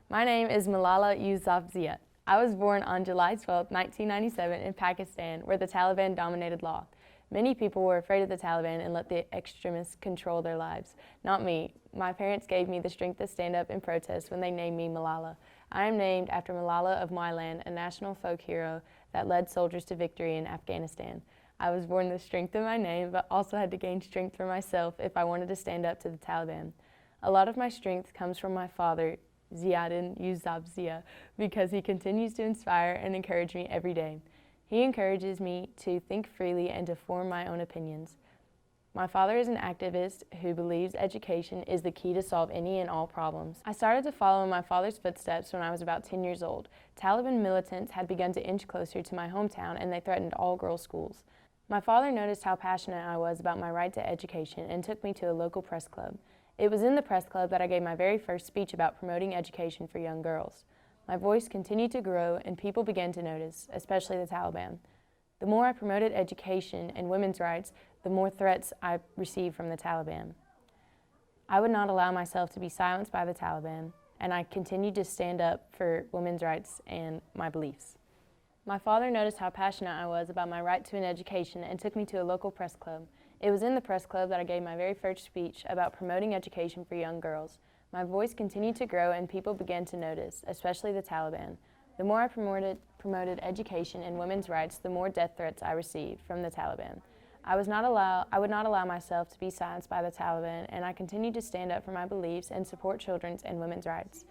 My name is Malala Yousafzai. I was born on July 12, 1997 in Pakistan, where the Taliban dominated law. Many people were afraid of the Taliban and let the extremists control their lives. Not me. My parents gave me the strength to stand up and protest when they named me Malala. I am named after Malala of my land, a national folk hero that led soldiers to victory in Afghanistan. I was born with strength in my name, but also had to gain strength for myself if I wanted to stand up to the Taliban. A lot of my strength comes from my father, Ziauddin Yousafzai, because he continues to inspire and encourage me every day. He encourages me to think freely and to form my own opinions. My father is an activist who believes education is the key to solve any and all problems. I started to follow in my father's footsteps when I was about 10 years old. Taliban militants had begun to inch closer to my hometown and they threatened all girls' schools. My father noticed how passionate I was about my right to education and took me to a local press club. It was in the press club that I gave my very first speech about promoting education for young girls. My voice continued to grow and people began to notice, especially the Taliban. The more I promoted education and women's rights, the more threats I received from the Taliban. I would not allow myself to be silenced by the Taliban, and I continued to stand up for women's rights and my beliefs. My father noticed how passionate I was about my right to an education and took me to a local press club. It was in the press club that I gave my very first speech about promoting education for young girls. My voice continued to grow and people began to notice, especially the Taliban. The more I promoted education and women's rights, the more death threats I received from the Taliban. I would not allow myself to be silenced by the Taliban, and I continued to stand up for my beliefs and support children's and women's rights.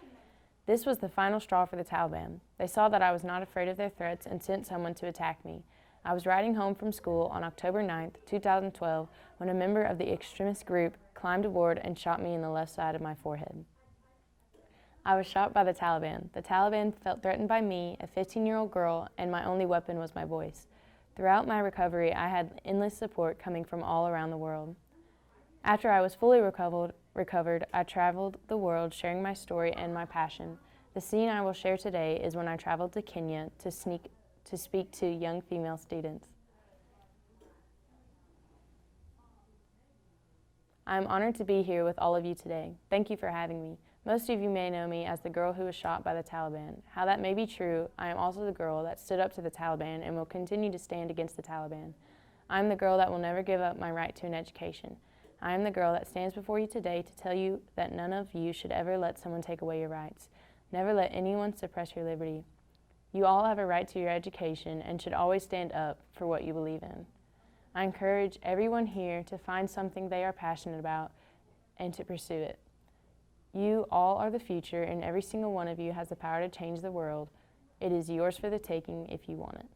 This was the final straw for the Taliban. They saw that I was not afraid of their threats and sent someone to attack me. I was riding home from school on October 9, 2012, when a member of the extremist group climbed aboard and shot me in the left side of my forehead. I was shot by the Taliban. The Taliban felt threatened by me, a 15-year-old girl, and my only weapon was my voice. Throughout my recovery, I had endless support coming from all around the world. After I was fully recovered, I traveled the world sharing my story and my passion. The scene I will share today is when I traveled to Kenya to speak to young female students. I am honored to be here with all of you today. Thank you for having me. Most of you may know me as the girl who was shot by the Taliban. How that may be true, I am also the girl that stood up to the Taliban and will continue to stand against the Taliban. I am the girl that will never give up my right to an education. I am the girl that stands before you today to tell you that none of you should ever let someone take away your rights. Never let anyone suppress your liberty. You all have a right to your education and should always stand up for what you believe in. I encourage everyone here to find something they are passionate about and to pursue it. You all are the future, and every single one of you has the power to change the world. It is yours for the taking if you want it.